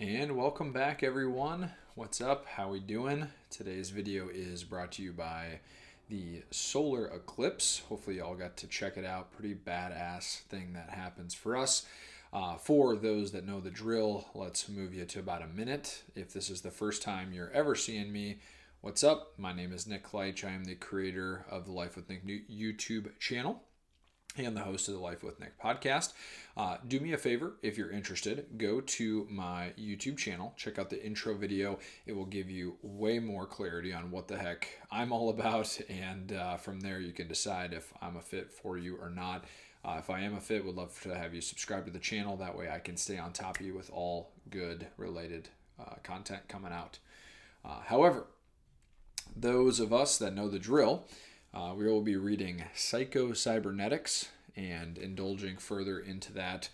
And welcome back, everyone. What's up? How we doing? Today's video is brought to you by the solar eclipse. Hopefully y'all got to check it out. Pretty badass thing that happens for us. For those that know the drill, let's move you to about a minute. If this is the first time you're ever seeing me, what's up? My name is Nick Leitch. I am the creator of the Life with Nick YouTube channel and the host of the Life with Nick podcast. Do me a favor, if you're interested, go to my YouTube channel, check out the intro video. It will give you way more clarity on what the heck I'm all about, and from there you can decide if I'm a fit for you or not. If I am a fit, would love to have you subscribe to the channel. That way I can stay on top of you with all good related content coming out. However, those of us that know the drill, we will be reading Psycho-Cybernetics and indulging further into that.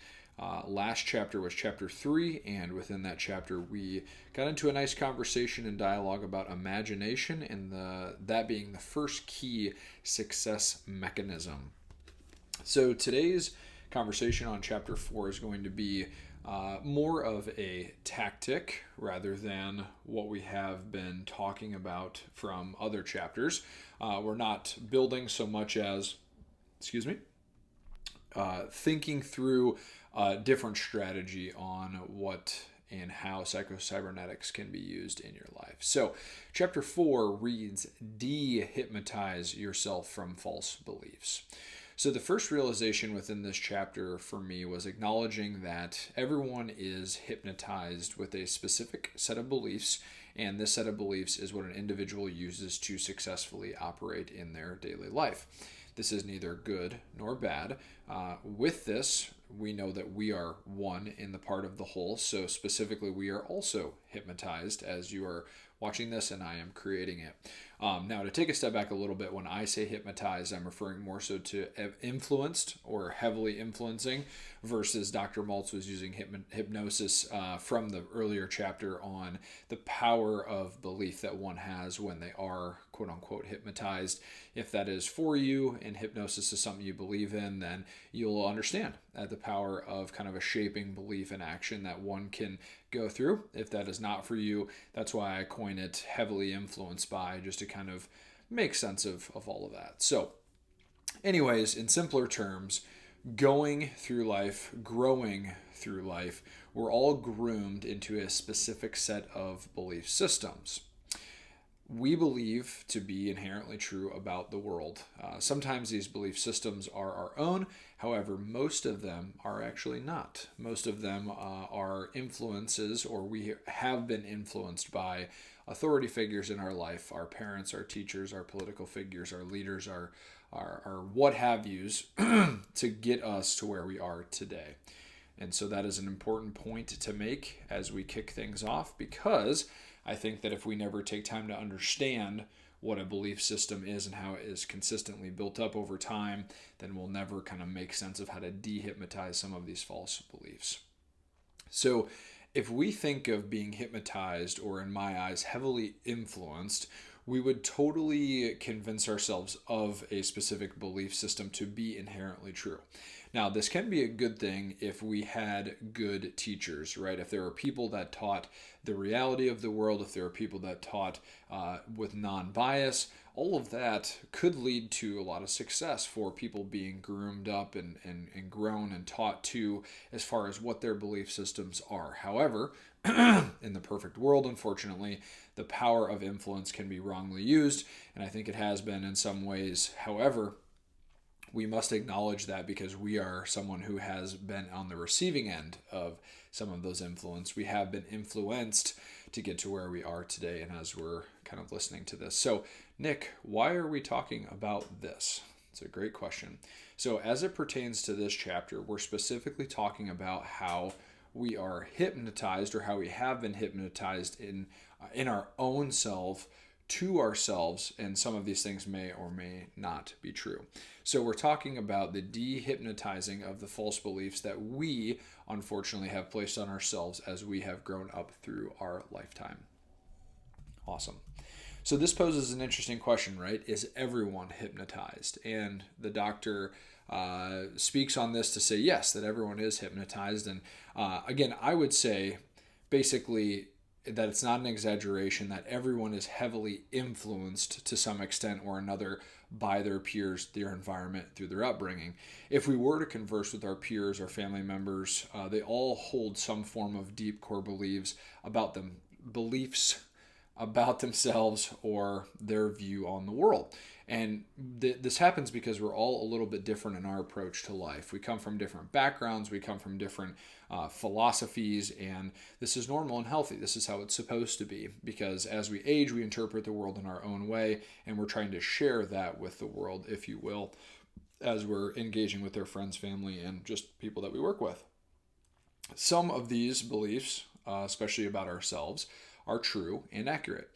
Last chapter was chapter 3, and within that chapter we got into a nice conversation and dialogue about imagination and that being the first key success mechanism. So today's conversation on chapter 4 is going to be more of a tactic rather than what we have been talking about from other chapters. We're not building so much as, thinking through a different strategy on what and how Psycho-Cybernetics can be used in your life. So chapter 4 reads, Dehypnotize Yourself from False Beliefs. So the first realization within this chapter for me was acknowledging that everyone is hypnotized with a specific set of beliefs, and this set of beliefs is what an individual uses to successfully operate in their daily life. This is neither good nor bad. With this, we know that we are one in the part of the whole, so specifically we are also hypnotized as you are watching this and I am creating it. Now, to take a step back a little bit, when I say hypnotized, I'm referring more so to influenced or heavily influencing versus Dr. Maltz was using hypnosis from the earlier chapter on the power of belief that one has when they are quote unquote hypnotized. If that is for you and hypnosis is something you believe in, then you'll understand the power of kind of a shaping belief and action that one can go through. If that is not for you, that's why I coin it heavily influenced by, just to kind of make sense of all of that. So anyways, in simpler terms, going through life, growing through life, we're all groomed into a specific set of belief systems we believe to be inherently true about the world. Sometimes these belief systems are our own. However, most of them are actually not. Most of them are influences, or we have been influenced by authority figures in our life, our parents, our teachers, our political figures, our leaders, our what have yous, to get us to where we are today. And so that is an important point to make as we kick things off, because I think that if we never take time to understand what a belief system is and how it is consistently built up over time, then we'll never kind of make sense of how to dehypnotize some of these false beliefs. So if we think of being hypnotized, or in my eyes, heavily influenced, we would totally convince ourselves of a specific belief system to be inherently true. Now, this can be a good thing if we had good teachers, right? If there were people that taught the reality of the world, if there were people that taught with non-bias, all of that could lead to a lot of success for people being groomed up and grown and taught to as far as what their belief systems are. However, in the perfect world, unfortunately, the power of influence can be wrongly used, and I think it has been in some ways. However, we must acknowledge that because we are someone who has been on the receiving end of some of those influence. We have been influenced to get to where we are today, and as we're kind of listening to this. So, Nick, why are we talking about this? It's a great question. So as it pertains to this chapter, we're specifically talking about how we are hypnotized, or how we have been hypnotized in our own self to ourselves, and some of these things may or may not be true. So we're talking about the dehypnotizing of the false beliefs that we unfortunately have placed on ourselves as we have grown up through our lifetime. Awesome. So this poses an interesting question, right? Is everyone hypnotized? And the doctor speaks on this to say yes, that everyone is hypnotized. And again, I would say basically that it's not an exaggeration, that everyone is heavily influenced to some extent or another by their peers, their environment, through their upbringing. If we were to converse with our peers or family members, they all hold some form of deep core beliefs about about themselves or their view on the world. And this happens because we're all a little bit different in our approach to life. We come from different backgrounds, we come from different philosophies, and this is normal and healthy. This is how it's supposed to be, because as we age, we interpret the world in our own way, and we're trying to share that with the world, if you will, as we're engaging with our friends, family, and just people that we work with. Some of these beliefs, especially about ourselves, are true and accurate.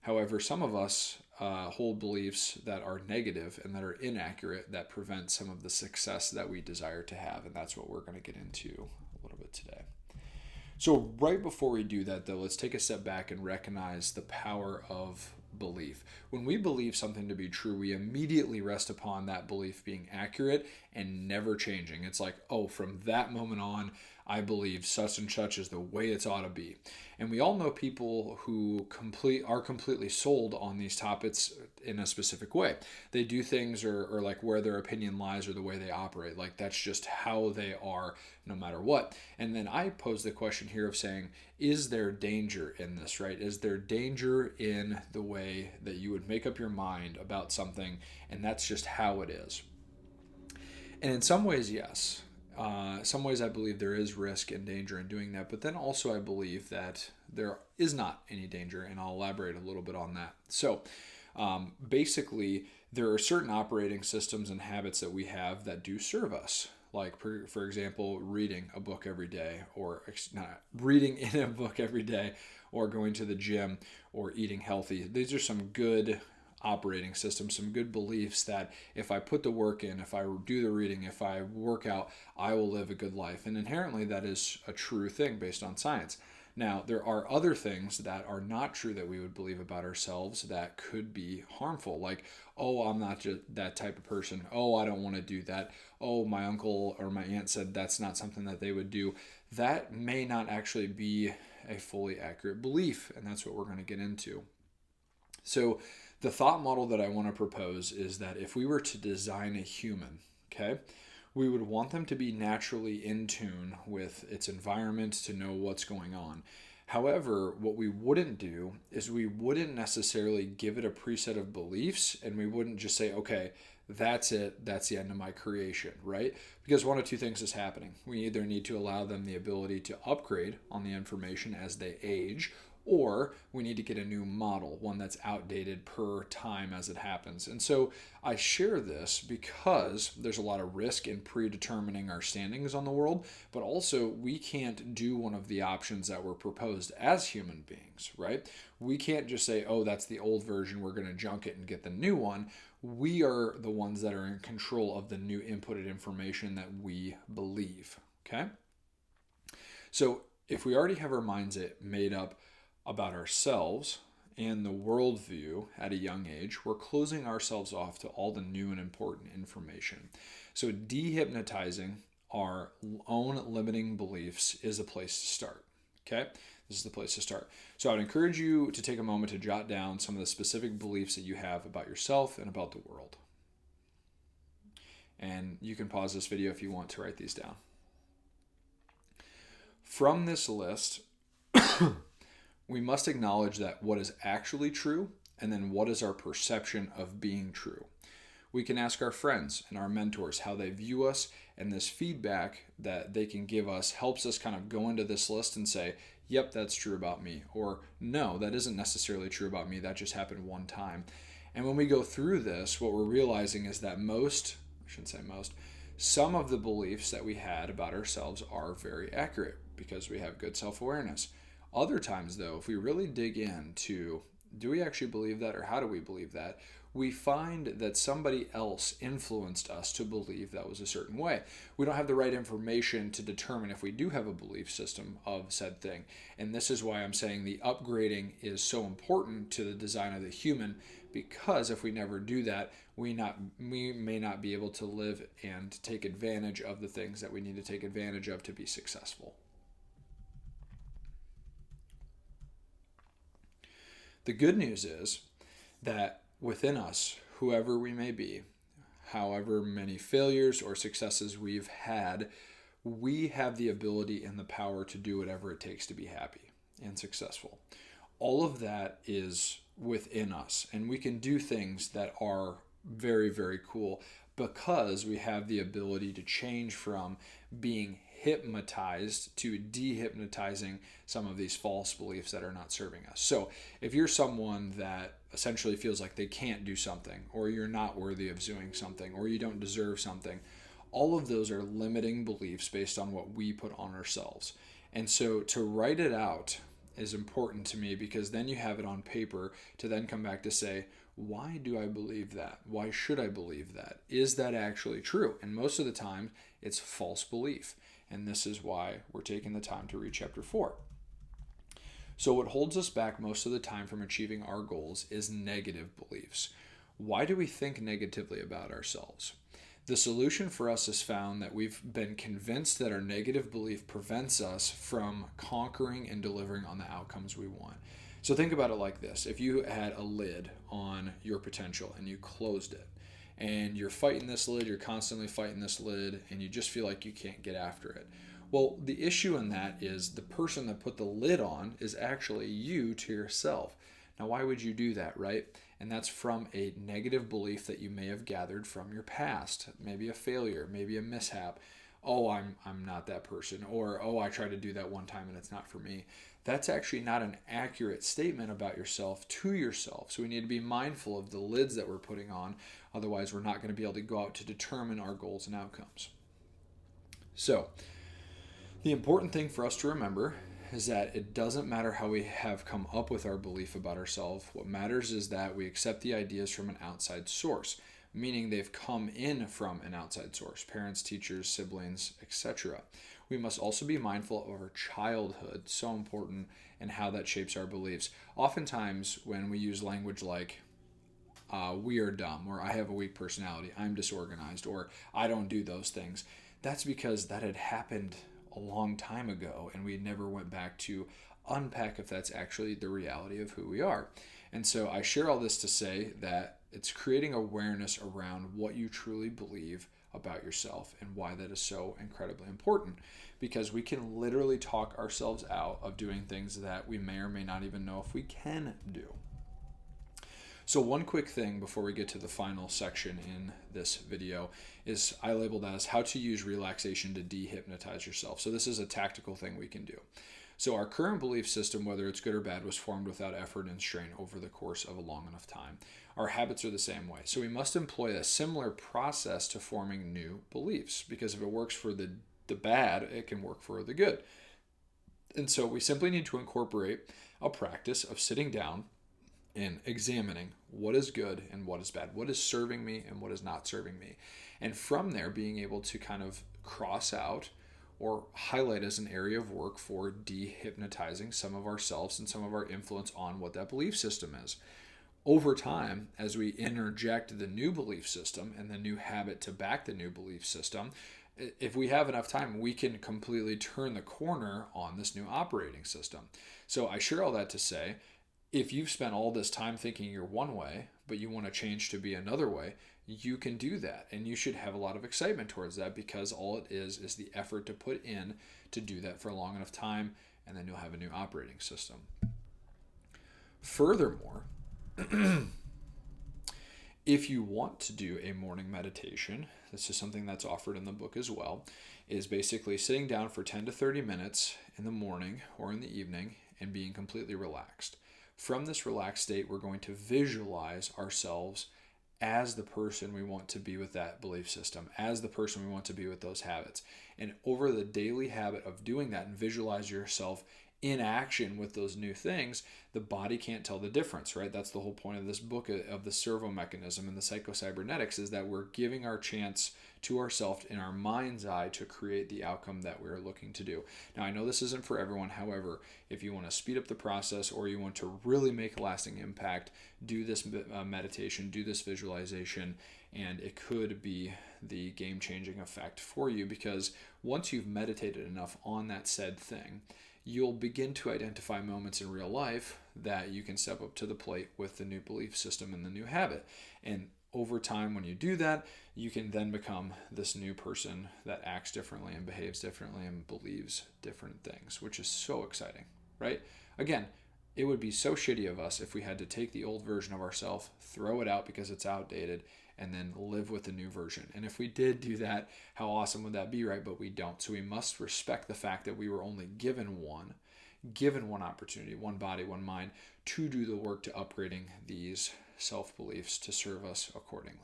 However, some of us hold beliefs that are negative and that are inaccurate, that prevent some of the success that we desire to have. And that's what we're going to get into a little bit today. So right before we do that, though, let's take a step back and recognize the power of belief. When we believe something to be true, we immediately rest upon that belief being accurate and never changing. It's like, oh, from that moment on, I believe such and such is the way it's ought to be. And we all know people who are completely sold on these topics in a specific way. They do things or like where their opinion lies or the way they operate. Like that's just how they are no matter what. And then I pose the question here of saying, is there danger in this, right? Is there danger in the way that you would make up your mind about something and that's just how it is? And in some ways, yes. Some ways I believe there is risk and danger in doing that, but then also I believe that there is not any danger, and I'll elaborate a little bit on that. So basically, there are certain operating systems and habits that we have that do serve us. Like, for example, reading a book every day, or not reading in a book every day, or going to the gym, or eating healthy. These are some good operating system, some good beliefs that if I put the work in, if I do the reading, if I work out, I will live a good life. And inherently that is a true thing based on science. Now, there are other things that are not true that we would believe about ourselves that could be harmful. Like, oh, I'm not just that type of person. Oh, I don't want to do that. Oh, my uncle or my aunt said that's not something that they would do. That may not actually be a fully accurate belief, and that's what we're going to get into. So the thought model that I want to propose is that if we were to design a human, okay, we would want them to be naturally in tune with its environment to know what's going on. However, what we wouldn't do is we wouldn't necessarily give it a preset of beliefs, and we wouldn't just say, okay, that's it, that's the end of my creation, right? Because one of two things is happening. We either need to allow them the ability to upgrade on the information as they age, or we need to get a new model, one that's outdated per time as it happens. And so I share this because there's a lot of risk in predetermining our standings on the world, but also we can't do one of the options that were proposed as human beings, right? We can't just say, oh, that's the old version, we're going to junk it and get the new one. We are the ones that are in control of the new inputted information that we believe, okay? So if we already have our minds made up about ourselves and the worldview at a young age, we're closing ourselves off to all the new and important information. So dehypnotizing our own limiting beliefs is a place to start. Okay? This is the place to start. So I would encourage you to take a moment to jot down some of the specific beliefs that you have about yourself and about the world. And you can pause this video if you want to write these down. From this list, we must acknowledge that what is actually true, and then what is our perception of being true. We can ask our friends and our mentors how they view us, and this feedback that they can give us helps us kind of go into this list and say, yep, that's true about me, or no, that isn't necessarily true about me, that just happened one time. And when we go through this, what we're realizing is that some of the beliefs that we had about ourselves are very accurate because we have good self-awareness. Other times, though, if we really dig into, do we actually believe that, or how do we believe that, we find that somebody else influenced us to believe that was a certain way. We don't have the right information to determine if we do have a belief system of said thing. And this is why I'm saying the upgrading is so important to the design of the human, because if we never do that, we may not be able to live and take advantage of the things that we need to take advantage of to be successful. The good news is that within us, whoever we may be, however many failures or successes we've had, we have the ability and the power to do whatever it takes to be happy and successful. All of that is within us, and we can do things that are very, very cool because we have the ability to change from being hypnotized to dehypnotizing some of these false beliefs that are not serving us. So if you're someone that essentially feels like they can't do something, or you're not worthy of doing something, or you don't deserve something, all of those are limiting beliefs based on what we put on ourselves. And so to write it out is important to me, because then you have it on paper to then come back to say, why do I believe that? Why should I believe that? Is that actually true? And most of the time, it's false belief. And this is why we're taking the time to read chapter 4. So what holds us back most of the time from achieving our goals is negative beliefs. Why do we think negatively about ourselves? The solution for us is found that we've been convinced that our negative belief prevents us from conquering and delivering on the outcomes we want. So think about it like this. If you had a lid on your potential and you closed it, and you're fighting this lid, you're constantly fighting this lid, and you just feel like you can't get after it. Well, the issue in that is the person that put the lid on is actually you to yourself. Now, why would you do that, right? And that's from a negative belief that you may have gathered from your past. Maybe a failure, maybe a mishap. Oh, I'm not that person. Or, oh, I tried to do that one time and it's not for me. That's actually not an accurate statement about yourself to yourself. So we need to be mindful of the lids that we're putting on. Otherwise, we're not going to be able to go out to determine our goals and outcomes. So the important thing for us to remember is that it doesn't matter how we have come up with our belief about ourselves. What matters is that we accept the ideas from an outside source, meaning they've come in from an outside source, parents, teachers, siblings, etc. We must also be mindful of our childhood, so important, and how that shapes our beliefs. Oftentimes, when we use language like, we are dumb, or I have a weak personality, I'm disorganized, or I don't do those things, that's because that had happened a long time ago, and we never went back to unpack if that's actually the reality of who we are. And so I share all this to say that it's creating awareness around what you truly believe about yourself and why that is so incredibly important, because we can literally talk ourselves out of doing things that we may or may not even know if we can do. So one quick thing before we get to the final section in this video is I labeled as how to use relaxation to dehypnotize yourself. So this is a tactical thing we can do. So our current belief system, whether it's good or bad, was formed without effort and strain over the course of a long enough time. Our habits are the same way. So we must employ a similar process to forming new beliefs, because if it works for the bad, it can work for the good. And so we simply need to incorporate a practice of sitting down and examining what is good and what is bad, what is serving me and what is not serving me. And from there, being able to kind of cross out or highlight as an area of work for dehypnotizing some of ourselves and some of our influence on what that belief system is. Over time, as we interject the new belief system and the new habit to back the new belief system, if we have enough time, we can completely turn the corner on this new operating system. So I share all that to say, if you've spent all this time thinking you're one way, but you want to change to be another way, you can do that. And you should have a lot of excitement towards that, because all it is the effort to put in to do that for a long enough time, and then you'll have a new operating system. Furthermore, if you want to do a morning meditation, this is something that's offered in the book as well, is basically sitting down for 10 to 30 minutes in the morning or in the evening and being completely relaxed. From this relaxed state, we're going to visualize ourselves as the person we want to be with that belief system, as the person we want to be with those habits. And over the daily habit of doing that and visualize yourself in action with those new things, the body can't tell the difference, right? That's the whole point of this book, of the servo mechanism and the Psycho-Cybernetics, is that we're giving our chance to ourselves in our mind's eye to create the outcome that we're looking to do. Now, I know this isn't for everyone. However, if you want to speed up the process or you want to really make a lasting impact, do this meditation, do this visualization, and it could be the game-changing effect for you, because once you've meditated enough on that said thing, you'll begin to identify moments in real life that you can step up to the plate with the new belief system and the new habit. And over time, when you do that, you can then become this new person that acts differently and behaves differently and believes different things, which is so exciting, right? Again, it would be so shitty of us if we had to take the old version of ourselves, throw it out because it's outdated, and then live with the new version. And if we did do that, how awesome would that be, right? But we don't. So we must respect the fact that we were only given one opportunity, one body, one mind, to do the work to upgrading these self-beliefs to serve us accordingly.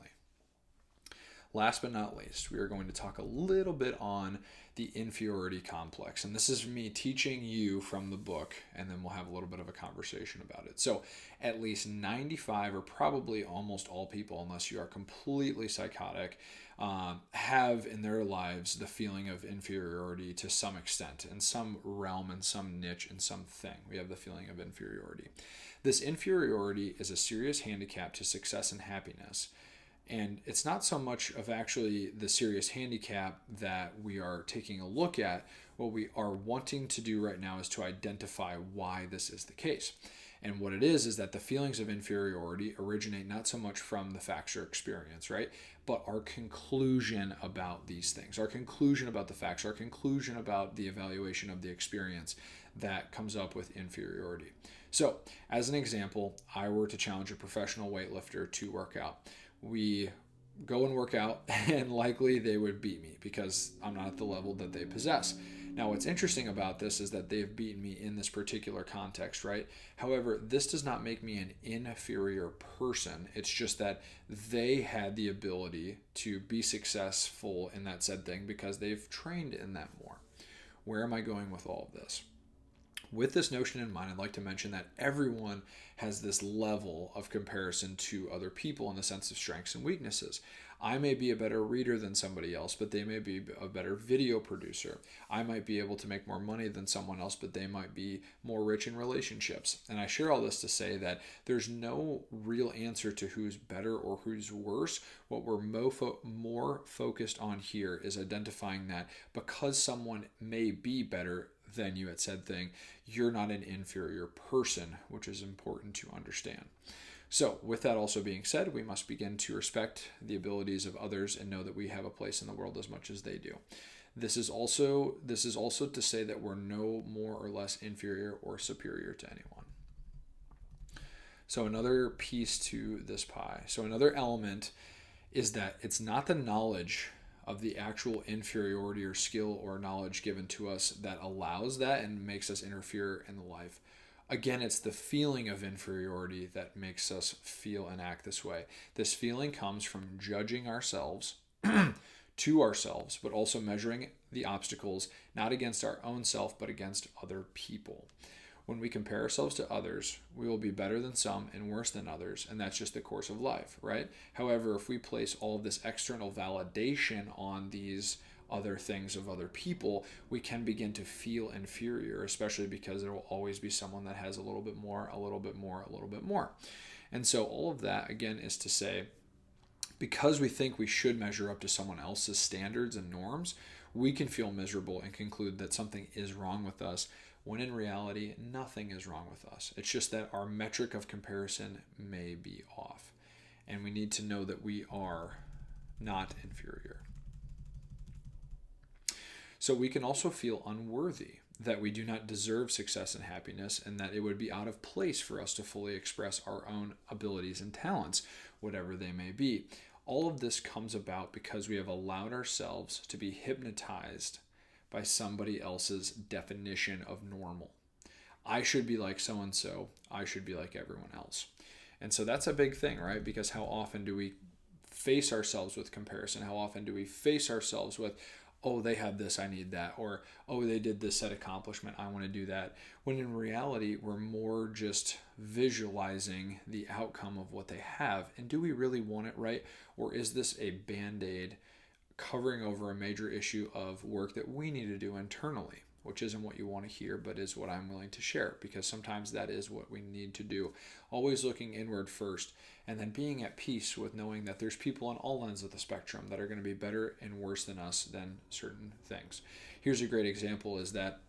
Last but not least, we are going to talk a little bit on the inferiority complex. And this is me teaching you from the book, and then we'll have a little bit of a conversation about it. So at least 95, or probably almost all people, unless you are completely psychotic, have in their lives the feeling of inferiority to some extent, in some realm, in some niche, in some thing. We have the feeling of inferiority. This inferiority is a serious handicap to success and happiness. And it's not so much of actually the serious handicap that we are taking a look at. What we are wanting to do right now is to identify why this is the case. And what it is that the feelings of inferiority originate not so much from the facts or experience, right? But our conclusion about these things, our conclusion about the facts, our conclusion about the evaluation of the experience that comes up with inferiority. So, as an example, I were to challenge a professional weightlifter to work out. We go and work out, and likely they would beat me because I'm not at the level that they possess. Now, what's interesting about this is that they've beaten me in this particular context, right? However, this does not make me an inferior person. It's just that they had the ability to be successful in that said thing because they've trained in that more. Where am I going with all of this? With this notion in mind, I'd like to mention that everyone has this level of comparison to other people in the sense of strengths and weaknesses. I may be a better reader than somebody else, but they may be a better video producer. I might be able to make more money than someone else, but they might be more rich in relationships. And I share all this to say that there's no real answer to who's better or who's worse. What we're more focused on here is identifying that because someone may be better than you at said thing, you're not an inferior person, which is important to understand. So with that also being said, we must begin to respect the abilities of others and know that we have a place in the world as much as they do. This is also to say that we're no more or less inferior or superior to anyone. So another piece to this pie. So another element is that it's not the knowledge of the actual inferiority or skill or knowledge given to us that allows that and makes us interfere in the life. Again, it's the feeling of inferiority that makes us feel and act this way. This feeling comes from judging ourselves to ourselves, but also measuring the obstacles not against our own self, but against other people. When we compare ourselves to others, we will be better than some and worse than others, and that's just the course of life, right? However, if we place all of this external validation on these other things of other people, we can begin to feel inferior, especially because there will always be someone that has a little bit more, a little bit more, a little bit more. And so all of that, again, is to say, because we think we should measure up to someone else's standards and norms, we can feel miserable and conclude that something is wrong with us, when in reality, nothing is wrong with us. It's just that our metric of comparison may be off. And we need to know that we are not inferior. So we can also feel unworthy, that we do not deserve success and happiness, and that it would be out of place for us to fully express our own abilities and talents, whatever they may be. All of this comes about because we have allowed ourselves to be hypnotized by somebody else's definition of normal. I should be like so-and-so. I should be like everyone else. And so that's a big thing, right? Because how often do we face ourselves with comparison? How often do we face ourselves with, oh, they have this, I need that. Or, oh, they did this set accomplishment, I want to do that. When in reality, we're more just visualizing the outcome of what they have. And do we really want it, right? Or is this a Band-Aid covering over a major issue of work that we need to do internally, which isn't what you want to hear, but is what I'm willing to share, because sometimes that is what we need to do. Always looking inward first, and then being at peace with knowing that there's people on all ends of the spectrum that are going to be better and worse than us than certain things. Here's a great example is that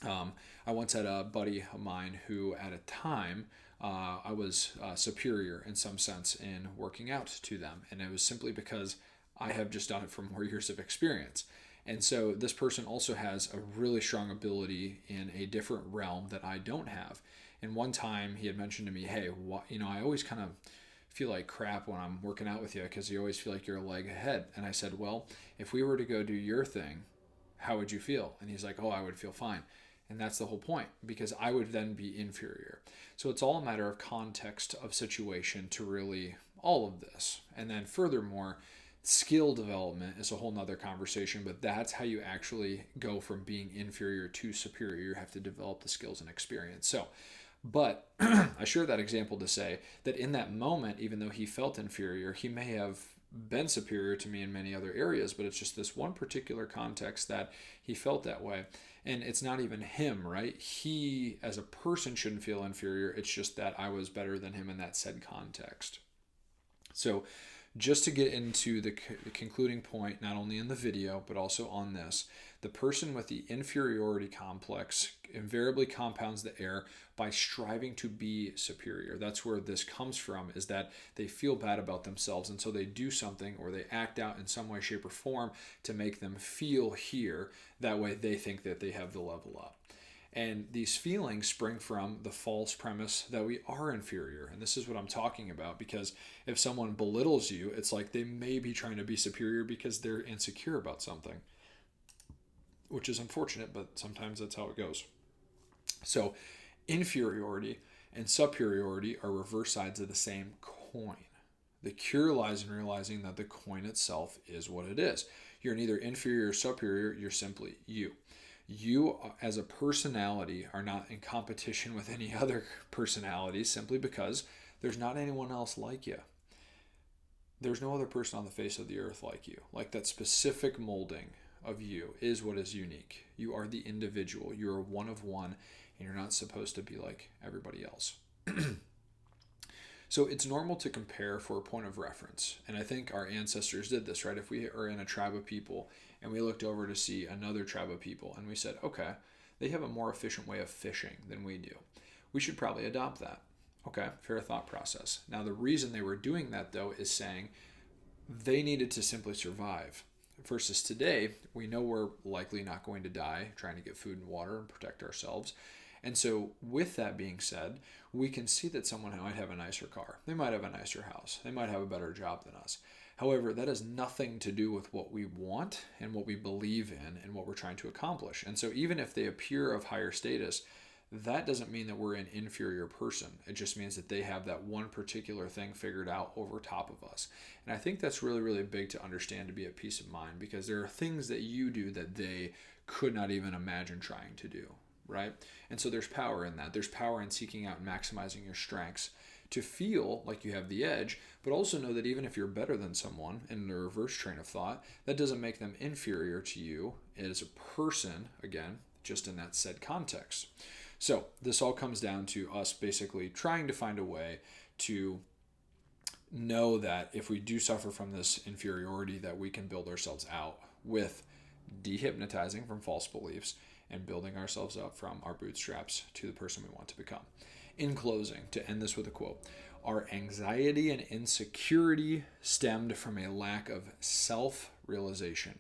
I once had a buddy of mine who, at a time, I was superior in some sense in working out to them. And it was simply because I have just done it for more years of experience. And so this person also has a really strong ability in a different realm that I don't have. And one time he had mentioned to me, hey, I always kind of feel like crap when I'm working out with you because you always feel like you're a leg ahead. And I said, well, if we were to go do your thing, how would you feel? And he's like, oh, I would feel fine. And that's the whole point, because I would then be inferior. So it's all a matter of context of situation to really all of this. And then furthermore, skill development is a whole nother conversation, but that's how you actually go from being inferior to superior. You have to develop the skills and experience. So, but I share that example to say that in that moment, even though he felt inferior, he may have been superior to me in many other areas, but it's just this one particular context that he felt that way. And it's not even him, right? He, as a person, shouldn't feel inferior. It's just that I was better than him in that said context. So just to get into the concluding point, not only in the video, but also on this, the person with the inferiority complex invariably compounds the error by striving to be superior. That's where this comes from, is that they feel bad about themselves, and so they do something or they act out in some way, shape, or form to make them feel here. That way they think that they have the level up. And these feelings spring from the false premise that we are inferior. And this is what I'm talking about, because if someone belittles you, it's like they may be trying to be superior because they're insecure about something, which is unfortunate, but sometimes that's how it goes. So inferiority and superiority are reverse sides of the same coin. The cure lies in realizing that the coin itself is what it is. You're neither inferior or superior, you're simply you. You as a personality are not in competition with any other personalities simply because there's not anyone else like you. There's no other person on the face of the earth like you. Like that specific molding of you is what is unique. You are the individual. You are one of one, and you're not supposed to be like everybody else. So it's normal to compare for a point of reference. And I think our ancestors did this, right? If we are in a tribe of people and we looked over to see another tribe of people and we said, okay, they have a more efficient way of fishing than we do. We should probably adopt that. Okay, fair thought process. Now, the reason they were doing that, though, is saying they needed to simply survive. Versus today, we know we're likely not going to die trying to get food and water and protect ourselves. And so with that being said, we can see that someone might have a nicer car. They might have a nicer house. They might have a better job than us. However, that has nothing to do with what we want and what we believe in and what we're trying to accomplish. And so even if they appear of higher status, that doesn't mean that we're an inferior person. It just means that they have that one particular thing figured out over top of us. And I think that's really, really big to understand, to be at peace of mind, because there are things that you do that they could not even imagine trying to do, right? And so there's power in that. There's power in seeking out and maximizing your strengths to feel like you have the edge, but also know that even if you're better than someone in the reverse train of thought, that doesn't make them inferior to you as a person, again, just in that said context. So this all comes down to us basically trying to find a way to know that if we do suffer from this inferiority, that we can build ourselves out with dehypnotizing from false beliefs and building ourselves up from our bootstraps to the person we want to become. In closing, to end this with a quote, our anxiety and insecurity stemmed from a lack of self-realization.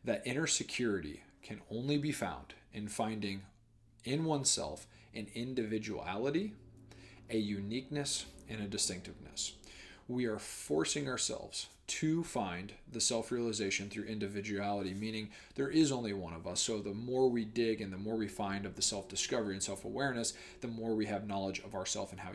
That inner security can only be found in finding in oneself an individuality, a uniqueness, and a distinctiveness. We are forcing ourselves to find the self-realization through individuality, meaning there is only one of us. So the more we dig and the more we find of the self-discovery and self-awareness, the more we have knowledge of ourself and how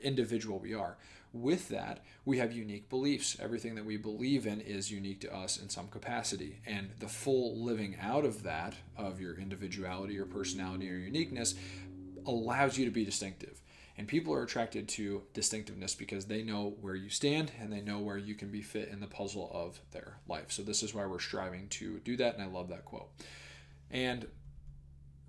individual we are. With that, we have unique beliefs. Everything that we believe in is unique to us in some capacity. And the full living out of that, of your individuality, your personality, or uniqueness, allows you to be distinctive. And people are attracted to distinctiveness because they know where you stand and they know where you can be fit in the puzzle of their life. So this is why we're striving to do that, and I love that quote. And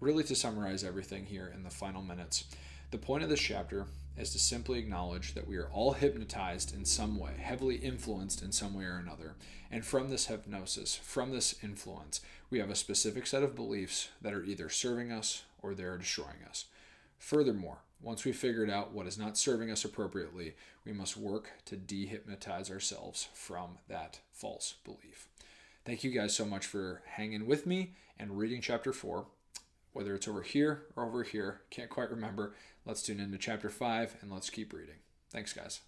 really, to summarize everything here in the final minutes, The point of this chapter is to simply acknowledge that we are all hypnotized in some way, heavily influenced in some way or another. And from this hypnosis, from this influence, we have a specific set of beliefs that are either serving us or they're destroying us. Furthermore, once we've figured out what is not serving us appropriately, we must work to dehypnotize ourselves from that false belief. Thank you guys so much for hanging with me and reading chapter 4. Whether it's over here or over here, can't quite remember. Let's tune into chapter 5 and let's keep reading. Thanks, guys.